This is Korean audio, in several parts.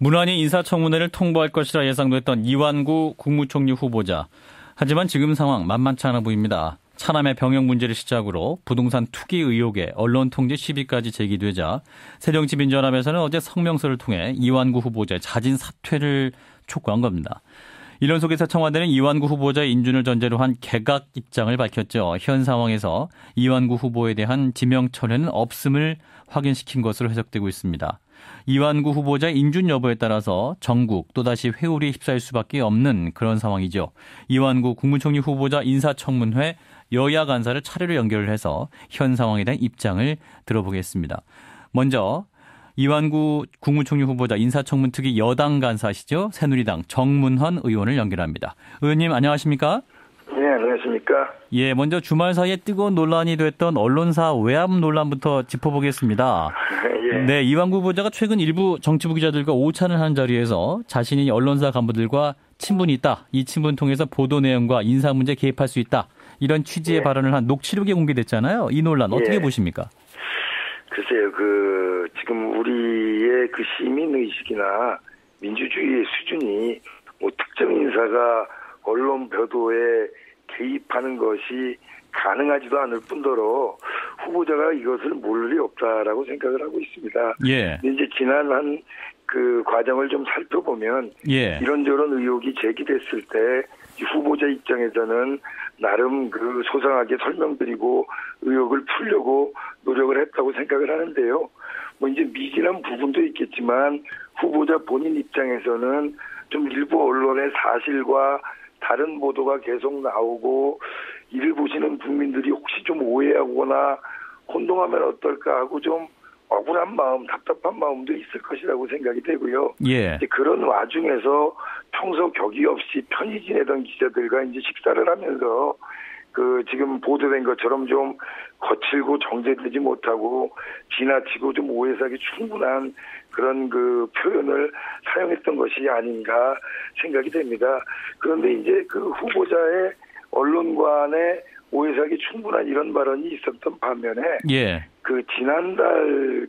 무난히 인사청문회를 통보할 것이라 예상됐던 이완구 국무총리 후보자. 하지만 지금 상황 만만치 않아 보입니다. 차남의 병역 문제를 시작으로 부동산 투기 의혹에 언론 통제 시비까지 제기되자 새정치민주연합에서는 어제 성명서를 통해 이완구 후보자의 자진 사퇴를 촉구한 겁니다. 이런 속에서 청와대는 이완구 후보자의 인준을 전제로 한 개각 입장을 밝혔죠. 현 상황에서 이완구 후보에 대한 지명 철회는 없음을 확인시킨 것으로 해석되고 있습니다. 이완구 후보자의 인준 여부에 따라서 전국 또다시 회오리에 휩싸일 수밖에 없는 그런 상황이죠. 이완구 국무총리 후보자 인사청문회 여야 간사를 차례로 연결을 해서 현 상황에 대한 입장을 들어보겠습니다. 먼저 이완구 국무총리 후보자 인사청문 특위 여당 간사시죠. 새누리당 정문헌 의원을 연결합니다. 의원님 안녕하십니까? 네, 안녕하십니까? 예, 먼저 주말 사이에 뜨거운 논란이 됐던 언론사 외압 논란부터 짚어보겠습니다. 예. 네, 이완구 후보자가 최근 일부 정치부 기자들과 오찬을 하는 자리에서 자신이 언론사 간부들과 친분이 있다. 이 친분 통해서 보도 내용과 인사 문제 개입할 수 있다. 이런 취지의 예. 발언을 한 녹취록이 공개됐잖아요. 이 논란 어떻게 예. 보십니까? 글쎄요, 지금 우리의 그 시민의식이나 민주주의의 수준이 뭐 특정 인사가 언론 보도에 개입하는 것이 가능하지도 않을 뿐더러 후보자가 이것을 모를 리 없다라고 생각을 하고 있습니다. 예. 이제 지난 그 과정을 좀 살펴보면 예. 이런저런 의혹이 제기됐을 때 후보자 입장에서는 나름 그 소상하게 설명드리고 의혹을 풀려고 노력을 했다고 생각을 하는데요. 뭐 이제 미진한 부분도 있겠지만 후보자 본인 입장에서는 좀 일부 언론의 사실과 다른 보도가 계속 나오고 이를 보시는 국민들이 혹시 좀 오해하거나 혼동하면 어떨까 하고 좀 억울한 마음, 답답한 마음도 있을 것이라고 생각이 되고요. 예. 그런 와중에서 평소 격의 없이 편히 지내던 기자들과 이제 식사를 하면서 지금 보도된 것처럼 좀 거칠고 정제되지 못하고 지나치고 좀 오해사기 충분한 그런 그 표현을 사용했던 것이 아닌가 생각이 됩니다. 그런데 이제 그 후보자의 언론관의 오해사기 충분한 이런 발언이 있었던 반면에 예. 지난달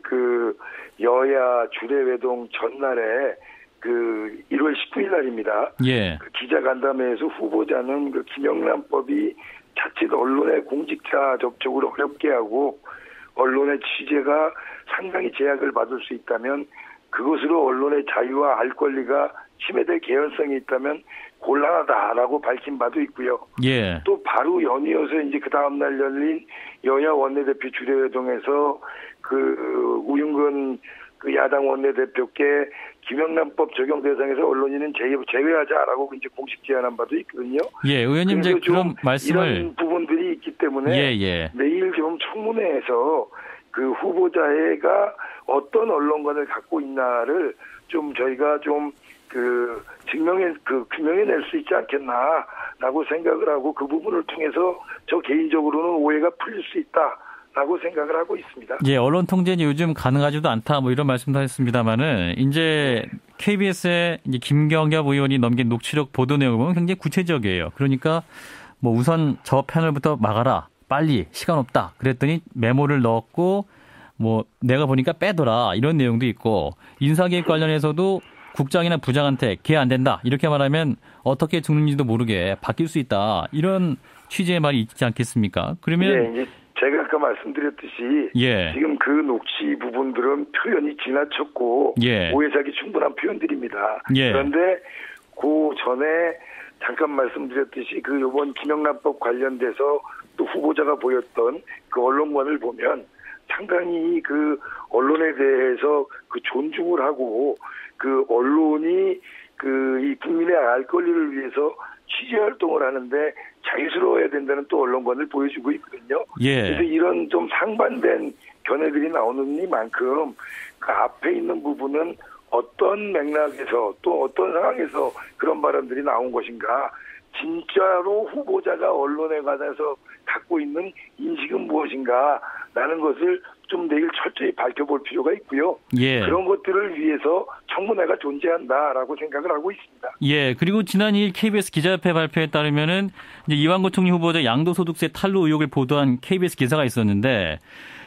여야 주례회동 전날에 1월 19일 날입니다. 예. 기자간담회에서 후보자는 김영란법이 자칫 언론의 공직자 접촉을 어렵게 하고 언론의 취재가 상당히 제약을 받을 수 있다면 그것으로 언론의 자유와 알 권리가 침해될 개연성이 있다면 곤란하다라고 밝힌 바도 있고요. 예. 또 바로 연이어서 이제 그 다음 날 열린 여야 원내대표 주례회동에서 우윤근 야당 원내대표께 김영란법 적용 대상에서 언론인은 제외하자라고 이제 공식 제안한 바도 있거든요. 예, 의원님 이제 그런 말씀을 이런 부분들이 있기 때문에 예. 내일 좀 청문회에서 그 후보자가 어떤 언론관을 갖고 있나를 좀 저희가 좀 규명해낼 수 있지 않겠나라고 생각을 하고 그 부분을 통해서 저 개인적으로는 오해가 풀릴 수 있다라고 생각을 하고 있습니다. 예, 언론 통제는 요즘 가능하지도 않다 뭐 이런 말씀도 하셨습니다만은 이제 KBS의 이제 김경엽 의원이 넘긴 녹취록 보도 내용은 굉장히 구체적이에요. 그러니까 뭐 우선 저 패널부터 막아라. 빨리 시간 없다. 그랬더니 메모를 넣었고 뭐 내가 보니까 빼더라. 이런 내용도 있고 인사개입 관련해서도 국장이나 부장한테 걔 안 된다. 이렇게 말하면 어떻게 죽는지도 모르게 바뀔 수 있다. 이런 취지의 말이 있지 않겠습니까? 그러면 예, 제가 아까 말씀드렸듯이 예. 지금 그 녹취 부분들은 표현이 지나쳤고 예. 오해사기 충분한 표현들입니다. 예. 그런데 그 전에 잠깐 말씀드렸듯이 이번 김영란법 관련돼서 또 후보자가 보였던 그 언론관을 보면 상당히 언론에 대해서 존중을 하고 언론이 이 국민의 알 권리를 위해서 취재 활동을 하는데 자유스러워야 된다는 또 언론관을 보여주고 있거든요. 예. 그래서 이런 좀 상반된 견해들이 나오는이만큼 그 앞에 있는 부분은 어떤 맥락에서 또 어떤 상황에서 그런 발언들이 나온 것인가, 진짜로 후보자가 언론에 관해서 갖고 있는 인식은 무엇인가라는 것을 좀 내일 철저히 밝혀볼 필요가 있고요. 예. 그런 것들을 위해서 청문회가 존재한다라고 생각을 하고 있습니다. 예. 그리고 지난 2일 KBS 기자협회 발표에 따르면은 이제 이완구 총리 후보자 양도소득세 탈루 의혹을 보도한 KBS 기사가 있었는데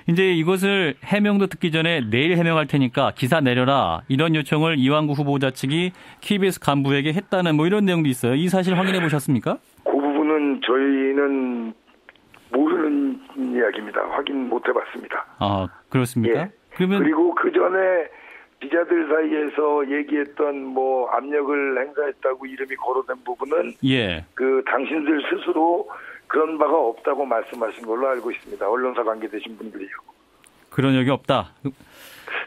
이제 이것을 해명도 듣기 전에 내일 해명할 테니까 기사 내려라. 이런 요청을 이완구 후보자 측이 KBS 간부에게 했다는 뭐 이런 내용도 있어요. 이 사실 확인해 보셨습니까? 그 부분은 저희는 모르는 이야기입니다. 확인 못 해봤습니다. 아, 그렇습니까? 예. 그러면 그리고 그 전에 기자들 사이에서 얘기했던 뭐 압력을 행사했다고 이름이 거론된 부분은 예. 그 당신들 스스로 그런 바가 없다고 말씀하신 걸로 알고 있습니다. 언론사 관계되신 분들이요. 그런 적이 없다.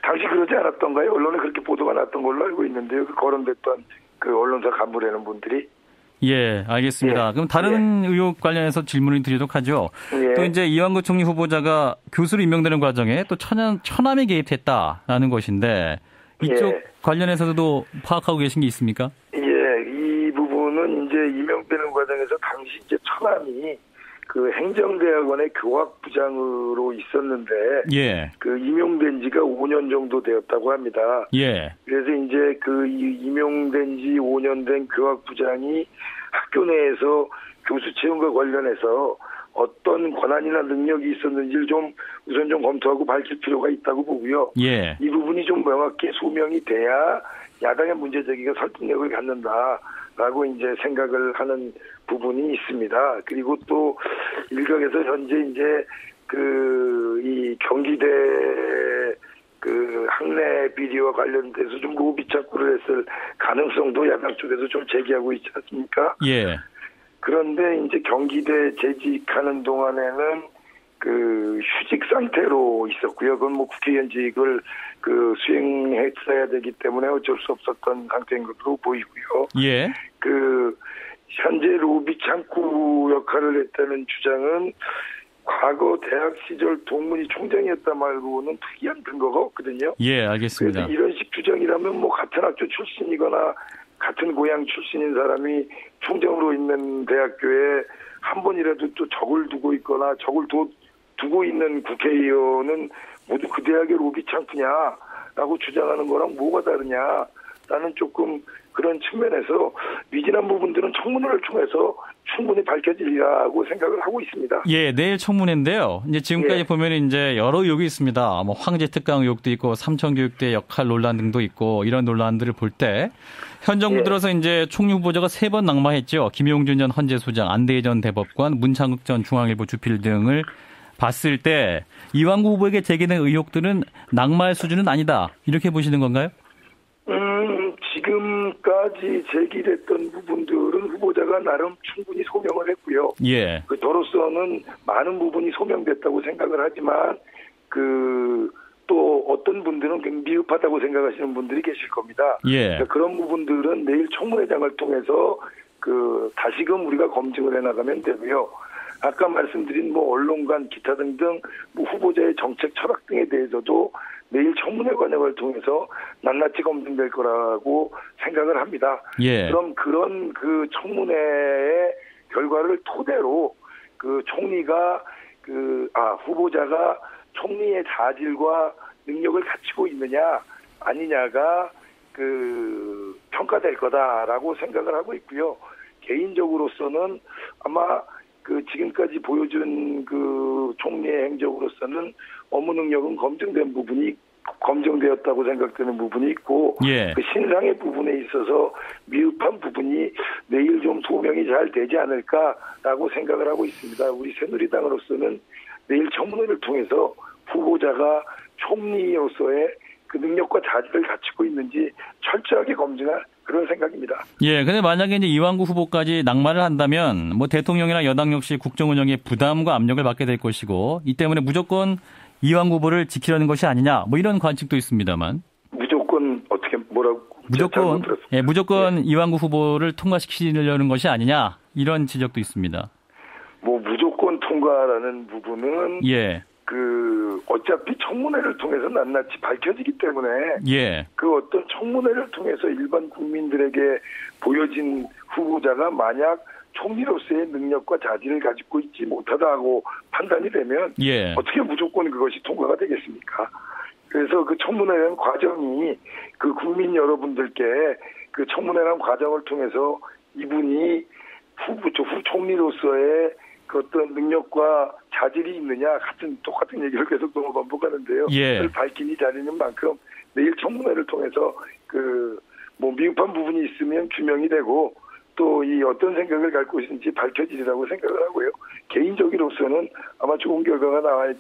당시 그러지 않았던가요? 언론에 그렇게 보도가 났던 걸로 알고 있는데요. 그 거론됐던 그 언론사 간부라는 분들이. 예, 알겠습니다. 예. 그럼 다른 의혹 관련해서 질문을 드리도록 하죠. 예. 또 이제 이완구 총리 후보자가 교수로 임명되는 과정에 또 천암에 개입했다라는 것인데 이쪽 예. 관련해서도 파악하고 계신 게 있습니까? 예, 이 부분은 이제 임명되는 과정에서 당시 이제 천암이 그 행정대학원의 교학부장으로 있었는데 예, 그 임용된 지가 5년 정도 되었다고 합니다. 예, 그래서 이제 그 임용된 지 5년 된 교학부장이 학교 내에서 교수 채용과 관련해서 어떤 권한이나 능력이 있었는지를 좀 우선 좀 검토하고 밝힐 필요가 있다고 보고요. 예, 이 부분이 좀 명확히 소명이 돼야 야당의 문제 제기가 설득력을 갖는다라고 이제 생각을 하는 부분이 있습니다. 그리고 또 일각에서 현재 이제 이 경기대 그 학내 비리와 관련돼서 좀 로비 착구를 했을 가능성도 야당 쪽에서 좀 제기하고 있지 않습니까? 예, 그런데 이제 경기대 재직하는 동안에는 그 휴직 상태로 있었고요. 그건 뭐 국회의원직을 그 수행했어야 되기 때문에 어쩔 수 없었던 상태인 것으로 보이고요. 예, 그 현재 로비 창구 역할을 했다는 주장은 과거 대학 시절 동문이 총장이었다 말고는 특이한 근거가 없거든요. 예, 알겠습니다. 그래서 이런 식 주장이라면 뭐 같은 학교 출신이거나 같은 고향 출신인 사람이 총장으로 있는 대학교에 한 번이라도 또 적을 두고 있거나 적을 두고 있는 국회의원은 모두 그 대학의 로비 창구냐라고 주장하는 거랑 뭐가 다르냐. 나는 조금 그런 측면에서 미진한 부분들은 청문회를 통해서 충분히 밝혀지리라고 생각을 하고 있습니다. 예, 내일 청문회인데요. 이제 지금까지 예. 보면 이제 여러 의혹이 있습니다. 뭐 황제 특강 의혹도 있고 삼천교육대 역할 논란 등도 있고 이런 논란들을 볼 때 현 정부 예. 들어서 이제 총리 후보자가 3번 낙마했죠. 김용준 전 헌재소장, 안대희 전 대법관, 문창극 전 중앙일보 주필 등을 봤을 때 이완구 후보에게 제기된 의혹들은 낙마의 수준은 아니다. 이렇게 보시는 건가요? 지금까지 제기됐던 부분들은 후보자가 나름 충분히 소명을 했고요. 예. 그 저로서는 많은 부분이 소명됐다고 생각을 하지만 또 어떤 분들은 미흡하다고 생각하시는 분들이 계실 겁니다. 예. 그러니까 그런 부분들은 내일 청문회장을 통해서 다시금 우리가 검증을 해나가면 되고요. 아까 말씀드린 뭐 언론관 기타 등등 뭐 후보자의 정책 철학 등에 대해서도 내일 청문회 과정을 통해서 낱낱이 검증될 거라고 생각을 합니다. 예. 그럼 그런 그 청문회의 결과를 토대로 그 후보자가 총리의 자질과 능력을 갖추고 있느냐 아니냐가 평가될 거다라고 생각을 하고 있고요. 개인적으로서는 아마 지금까지 보여준 총리의 행적으로서는 업무 능력은 검증되었다고 생각되는 부분이 있고, 예. 그 신상의 부분에 있어서 미흡한 부분이 내일 좀 소명이 잘 되지 않을까라고 생각을 하고 있습니다. 우리 새누리당으로서는 내일 청문회를 통해서 후보자가 총리로서의 그 능력과 자질을 갖추고 있는지 철저하게 검증할 그런 생각입니다. 예, 근데 만약에 이제 이완구 후보까지 낙마를 한다면 뭐 대통령이나 여당 역시 국정 운영에 부담과 압력을 받게 될 것이고 이 때문에 무조건 이완구 후보를 지키려는 것이 아니냐 뭐 이런 관측도 있습니다만. 무조건 어떻게 뭐라고? 무조건 이완구 후보를 통과시키려는 것이 아니냐 이런 지적도 있습니다. 뭐 무조건 통과라는 부분은 예. 어차피 청문회를 통해서 낱낱이 밝혀지기 때문에 예. 그 어떤 청문회를 통해서 일반 국민들에게 보여진 후보자가 만약 총리로서의 능력과 자질을 가지고 있지 못하다고 판단이 되면 예. 어떻게 무조건 그것이 통과가 되겠습니까? 그래서 그 청문회라는 과정이 그 국민 여러분들께 그 청문회라는 과정을 통해서 이분이 총리로서의 그 어떤 능력과 자질이 있느냐 똑같은 얘기를 계속 또 반복하는데요. 예. 그걸 밝힌 이 자리는 만큼 내일 청문회를 통해서 미흡한 부분이 있으면 규명이 되고 또 이 어떤 생각을 갖고 있는지 밝혀지리라고 생각을 하고요. 개인적으로서는 아마 좋은 결과가 나와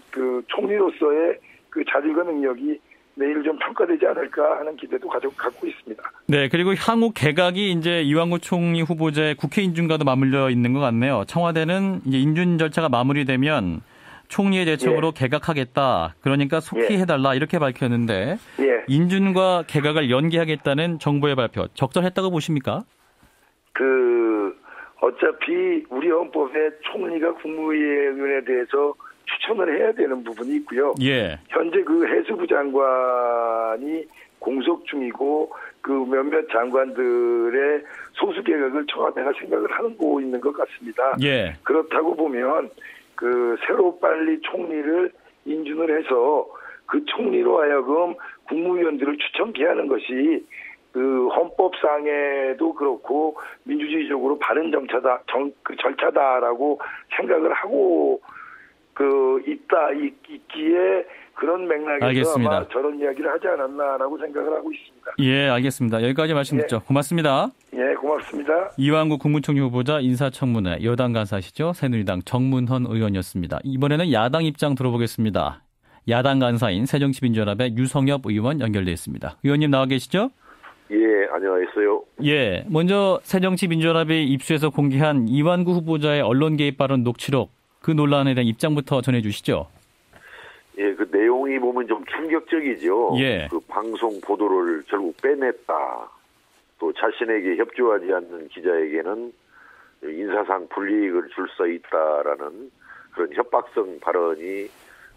총리로서의 그 자질과 능력이 내일 좀 평가되지 않을까 하는 기대도 갖고 있습니다. 네, 그리고 향후 개각이 이제 이완구 총리 후보자의 국회 인준과도 맞물려 있는 것 같네요. 청와대는 이제 인준 절차가 마무리되면 총리의 제청으로 개각하겠다. 그러니까 속히 해달라 이렇게 밝혔는데 인준과 개각을 연기하겠다는 정부의 발표 적절했다고 보십니까? 어차피 우리 헌법에 총리가 국무위원에 대해서 추천을 해야 되는 부분이 있고요. 예. 현재 해수부 장관이 공석 중이고 몇몇 장관들의 소수 개각을 청와대가 생각을 하고 있는 것 같습니다. 예. 그렇다고 보면 새로 빨리 총리를 인준을 해서 그 총리로 하여금 국무위원들을 추천케 하는 것이 헌법상에도 그렇고 민주주의적으로 바른 절차다라고 생각을 하고 있기에 그런 맥락에서 알겠습니다. 아마 저런 이야기를 하지 않았나라고 생각을 하고 있습니다. 예, 알겠습니다. 여기까지 말씀 듣죠. 고맙습니다. 예, 고맙습니다. 이완구 국무총리 후보자 인사청문회 여당 간사시죠. 새누리당 정문헌 의원이었습니다. 이번에는 야당 입장 들어보겠습니다. 야당 간사인 새정치민주연합의 유성엽 의원 연결돼 있습니다. 의원님 나와 계시죠? 예, 안녕하세요. 예, 먼저 새정치민주연합이 입수해서 공개한 이완구 후보자의 언론 개입 발언 녹취록 그 논란에 대한 입장부터 전해주시죠. 예, 그 내용이 보면 좀 충격적이죠. 예. 방송 보도를 결국 빼냈다. 또 자신에게 협조하지 않는 기자에게는 인사상 불이익을 줄 수 있다라는 그런 협박성 발언이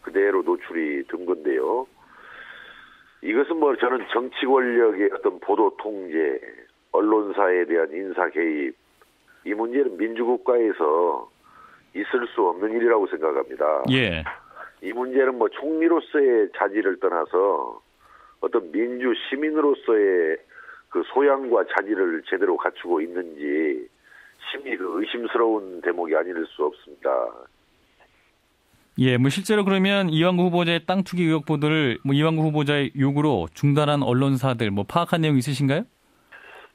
그대로 노출이 된 건데요. 이것은 저는 정치 권력의 어떤 보도 통제, 언론사에 대한 인사 개입, 이 문제는 민주국가에서 있을 수 없는 일이라고 생각합니다. 예. 이 문제는 총리로서의 자질을 떠나서 어떤 민주 시민으로서의 그 소양과 자질을 제대로 갖추고 있는지 심히 의심스러운 대목이 아닐 수 없습니다. 예, 실제로 그러면 이완구 후보자의 땅 투기 의혹 보도를 이완구 후보자의 요구로 중단한 언론사들 파악한 내용 있으신가요?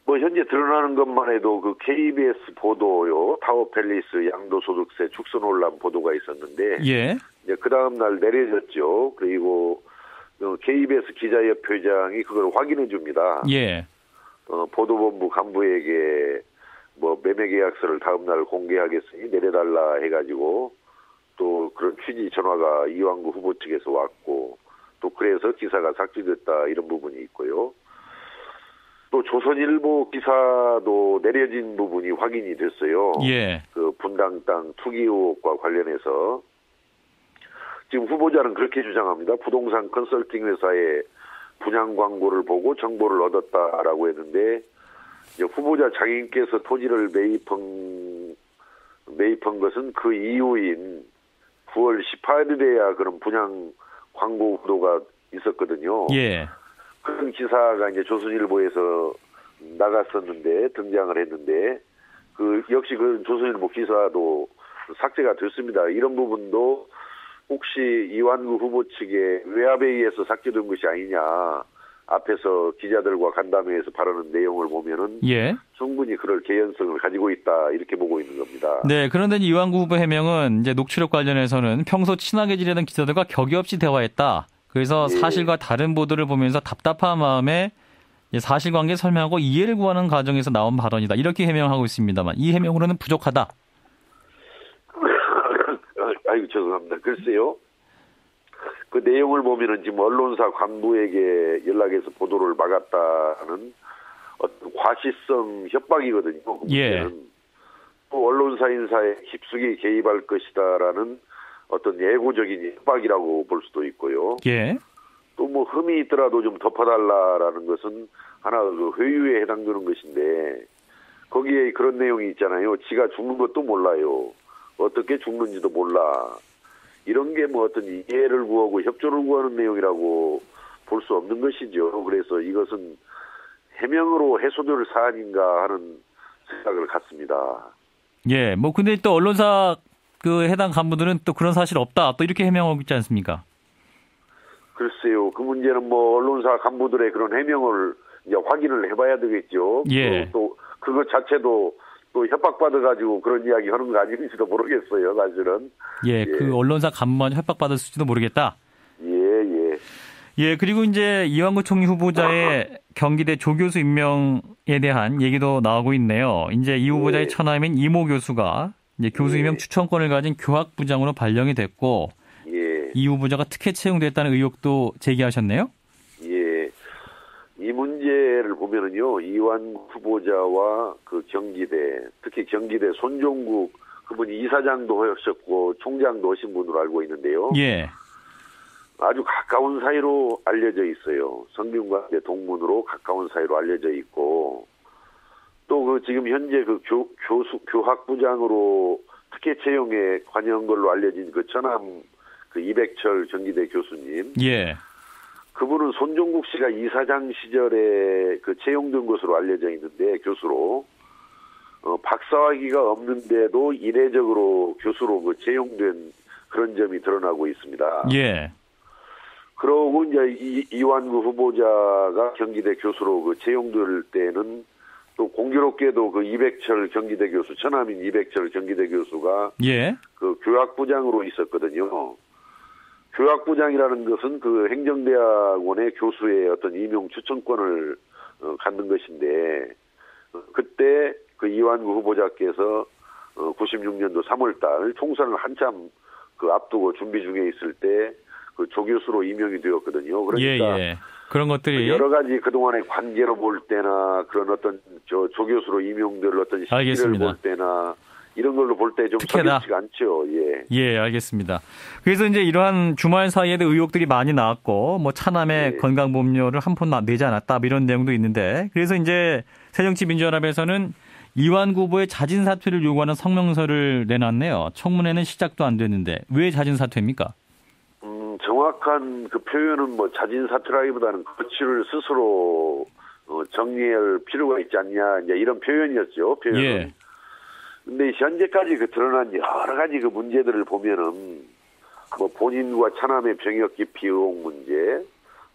현재 드러나는 것만 해도 KBS 보도요, 타워팰리스 양도소득세 축소 논란 보도가 있었는데, 예. 이제 그 다음 날 내려졌죠. 그리고 KBS 기자협회장이 그걸 확인해 줍니다. 예. 보도본부 간부에게 매매 계약서를 다음 날 공개하겠으니 내려달라 해가지고 또 그런 취지 전화가 이완구 후보 측에서 왔고 또 그래서 기사가 삭제됐다 이런 부분이 있고요. 또 조선일보 기사도 내려진 부분이 확인이 됐어요. 예. 분당 땅 투기 의혹과 관련해서 지금 후보자는 그렇게 주장합니다. 부동산 컨설팅 회사의 분양 광고를 보고 정보를 얻었다라고 했는데 이제 후보자 장인께서 토지를 매입한 것은 그 이후인 9월 18일에야 그런 분양 광고 보도가 있었거든요. 예. 그런 기사가 이제 조선일보에서 나갔었는데 등장을 했는데 역시 그 조선일보 기사도 삭제가 됐습니다. 이런 부분도 혹시 이완구 후보 측의 외압에 의해서 삭제된 것이 아니냐. 앞에서 기자들과 간담회에서 발언한 내용을 보면은 충분히 그럴 개연성을 가지고 있다 이렇게 보고 있는 겁니다. 네, 그런데 이완구 후보 해명은 이제 녹취록 관련해서는 평소 친하게 지내던 기자들과 격의 없이 대화했다. 그래서 사실과 다른 보도를 보면서 답답한 마음에 사실관계 설명하고 이해를 구하는 과정에서 나온 발언이다. 이렇게 해명하고 있습니다만 이 해명으로는 부족하다. 아이고 죄송합니다. 글쎄요. 그 내용을 보면은 지금 언론사 간부에게 연락해서 보도를 막았다는 어떤 과시성 협박이거든요. 예. 또 언론사 인사에 깊숙이 개입할 것이다라는 어떤 예고적인 협박이라고 볼 수도 있고요. 예. 또 흠이 있더라도 좀 덮어달라라는 것은 하나 회유에 해당되는 것인데 거기에 그런 내용이 있잖아요. 지가 죽는 것도 몰라요. 어떻게 죽는지도 몰라. 이런 게 어떤 이해를 구하고 협조를 구하는 내용이라고 볼 수 없는 것이죠. 그래서 이것은 해명으로 해소될 사안인가 하는 생각을 갖습니다. 예, 근데 또 언론사 그 해당 간부들은 또 그런 사실 없다. 또 이렇게 해명하고 있지 않습니까? 글쎄요. 그 문제는 뭐 언론사 간부들의 그런 해명을 이제 확인을 해봐야 되겠죠. 예. 또 그것 자체도 또 협박받아가지고 그런 이야기 하는 거 아닌지도 모르겠어요. 사실은. 예, 그 언론사 간부만 협박받았을지도 모르겠다. 예. 예, 그리고 이제 이완구 총리 후보자의 경기대 조교수 임명에 대한 얘기도 나오고 있네요. 이제 이 후보자의 처남인 이모 교수가 이제 교수 임명 추천권을 가진 교학부장으로 발령이 됐고, 이 후보자가 특혜 채용됐다는 의혹도 제기하셨네요. 예. 이 문제를 보면은요, 이완구 후보자와 그 경기대, 특히 경기대 손종국 그분이 이사장도 하셨고 총장도 하신 분으로 알고 있는데요. 예. 아주 가까운 사이로 알려져 있어요. 성균관대 동문으로 가까운 사이로 알려져 있고, 또 그 지금 현재 그 교학부장으로 특혜 채용에 관여한 걸로 알려진 그 처남 그 이백철 경기대 교수님. 예. 그분은 손종국 씨가 이사장 시절에 그 채용된 것으로 알려져 있는데, 교수로. 박사학위가 없는데도 이례적으로 교수로 그 채용된 그런 점이 드러나고 있습니다. 예. 그러고 이제 이완구 후보자가 경기대 교수로 그 채용될 때는 또 공교롭게도 그 이백철 경기대 교수, 처남인 이백철 경기대 교수가 예. 그 교학부장으로 있었거든요. 교학부장이라는 것은 그 행정대학원의 교수의 어떤 임용 추천권을 갖는 것인데, 그때 그 이완구 후보자께서 96년도 3월달 총선을 한참 그 앞두고 준비 중에 있을 때 그 조교수로 임명이 되었거든요. 그러니까 예. 그런 것들이 여러 가지 그동안의 관계로 볼 때나 그런 어떤 조교수로 임용될 어떤 시기를 볼 때나 이런 걸로 볼 때 좀 석연치가 않죠. 예. 예, 알겠습니다. 그래서 이제 이러한 주말 사이에도 의혹들이 많이 나왔고, 뭐 차남의 건강보험료를 한 푼 내지 않았다, 뭐 이런 내용도 있는데, 그래서 이제 새정치민주연합에서는 이완구 후보의 자진 사퇴를 요구하는 성명서를 내놨네요. 청문회는 시작도 안 됐는데 왜 자진 사퇴입니까? 정확한 그 표현은 뭐 자진 사퇴라기보다는 거취를 스스로 정리할 필요가 있지 않냐, 이제 이런 표현이었죠. 표현은. 예. 근데 현재까지 그 드러난 여러 가지 그 문제들을 보면은 뭐 본인과 차남의 병역 기피 의혹 문제,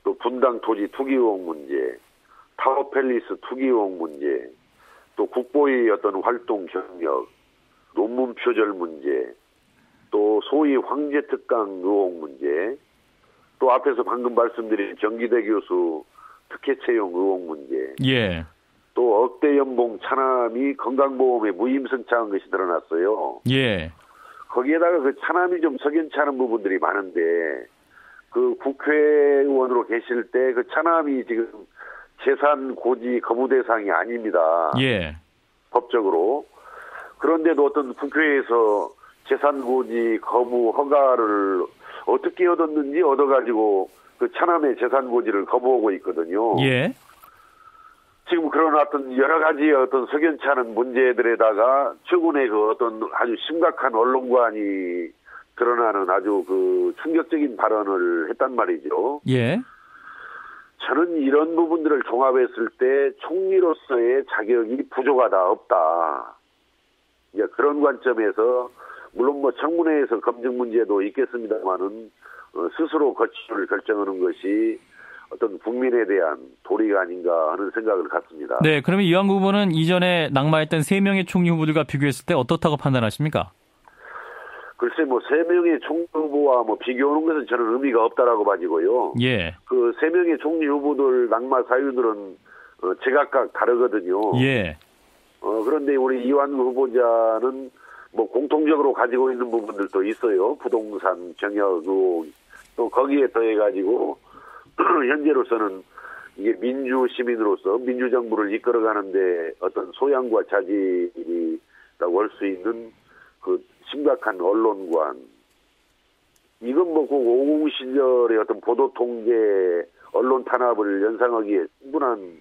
또 분당 토지 투기 의혹 문제, 타워팰리스 투기 의혹 문제, 또 국보의 어떤 활동 경력, 논문 표절 문제, 또 소위 황제 특강 의혹 문제, 또 앞에서 방금 말씀드린 경기대 교수 특혜 채용 의혹 문제, 예. 또 억대 연봉 차남이 건강보험에 무임승차한 것이 드러났어요. 예. 거기에다가 그 차남이 좀 석연치 않은 부분들이 많은데, 그 국회의원으로 계실 때 그 차남이 지금 재산 고지 거부 대상이 아닙니다. 예. 법적으로. 그런데도 어떤 국회에서 재산 고지 거부 허가를 어떻게 얻었는지 얻어가지고 그 차남의 재산 고지를 거부하고 있거든요. 예. 지금 그런 어떤 여러 가지 어떤 석연치 않은 문제들에다가 최근에 그 어떤 아주 심각한 언론관이 드러나는 아주 그 충격적인 발언을 했단 말이죠. 예. 저는 이런 부분들을 종합했을 때 총리로서의 자격이 부족하다, 없다. 이제 그런 관점에서 물론 뭐 청문회에서 검증 문제도 있겠습니다만은 스스로 거취를 결정하는 것이 어떤 국민에 대한 도리가 아닌가 하는 생각을 갖습니다. 네, 그러면 이완구 후보는 이전에 낙마했던 3명의 총리 후보들과 비교했을 때 어떻다고 판단하십니까? 글쎄 뭐 3명의 총리 후보와 뭐 비교하는 것은 저는 의미가 없다라고 봐지고요. 예. 그 3명의 총리 후보들 낙마 사유들은 제각각 다르거든요. 예. 그런데 우리 이완구 후보자는 뭐 공통적으로 가지고 있는 부분들도 있어요. 부동산 경영 의혹, 또 거기에 더해가지고 현재로서는 이게 민주 시민으로서 민주정부를 이끌어가는데 어떤 소양과 자질이라고 할 수 있는 그 심각한 언론관. 이건 뭐 그 50 시절의 어떤 보도 통제, 언론 탄압을 연상하기에 충분한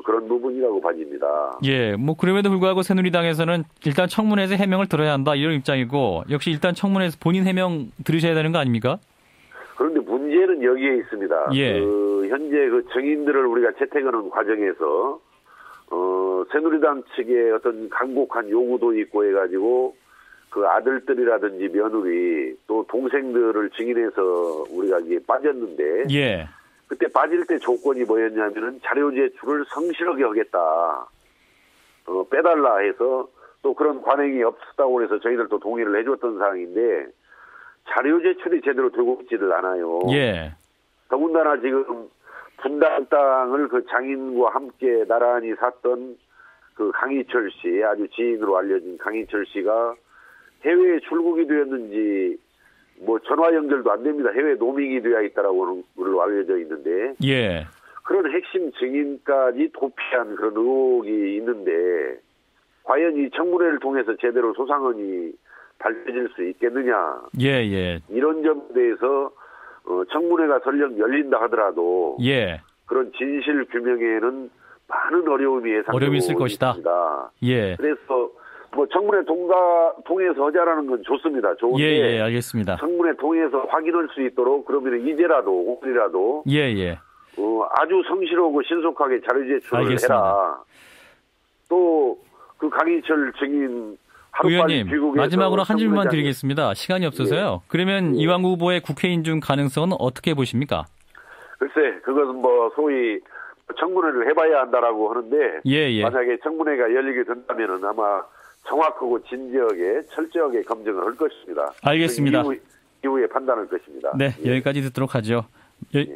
그런 부분이라고 봐집니다. 예, 뭐 그럼에도 불구하고 새누리당에서는 일단 청문회에서 해명을 들어야 한다 이런 입장이고, 역시 일단 청문회에서 본인 해명 들으셔야 되는 거 아닙니까? 그런데 문제는 여기에 있습니다. 예. 현재 그 증인들을 우리가 채택하는 과정에서 새누리당 측의 어떤 간곡한 요구도 있고 해가지고 그 아들들이라든지 며느리 또 동생들을 증인해서 우리가 이게 빠졌는데 예. 그때 빠질 때 조건이 뭐였냐면은 자료 제출을 성실하게 하겠다. 빼달라 해서 또 그런 관행이 없었다고 해서 저희들도 동의를 해줬던 사항인데 자료 제출이 제대로 되고 있지를 않아요. 예. 더군다나 지금 분당 땅을 그 장인과 함께 나란히 샀던 그 강희철 씨, 아주 지인으로 알려진 강희철 씨가 해외에 출국이 되었는지 뭐 전화 연결도 안 됩니다. 해외 노밍이 되어 있다라고 걸로 알려져 있는데 예. 그런 핵심 증인까지 도피한 그런 의혹이 있는데 과연 이 청문회를 통해서 제대로 소상언이 밝혀질 수 있겠느냐. 예. 이런 점에 대해서 청문회가 설령 열린다 하더라도 예. 그런 진실 규명에는 많은 어려움이 어려움이 있을 것이다. 있습니다. 예. 그래서 뭐 청문회 통해서 하자라는 건 좋습니다. 좋은데 예, 알겠습니다. 청문회 통해서 확인할 수 있도록 그러면 이제라도 오늘이라도 예. 아주 성실하고 신속하게 자료 제출을 알겠습니다. 해라. 또 그 강희철 증인 의원님 마지막으로 한 질문만 드리겠습니다. 시간이 없어서요. 그러면 이완구 후보의 국회 인준 가능성은 어떻게 보십니까? 글쎄 그것은 뭐 소위 청문회를 해봐야 한다라고 하는데 예. 만약에 청문회가 열리게 된다면은 아마 정확하고 진지하게 철저하게 검증을 할 것입니다. 알겠습니다. 그 이후에 판단할 것입니다. 네, 여기까지 듣도록 하죠.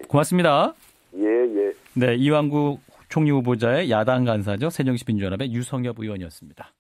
고맙습니다. 예. 네, 이완구 총리 후보자의 야당 간사죠. 새정치민주연합의 유성엽 의원이었습니다.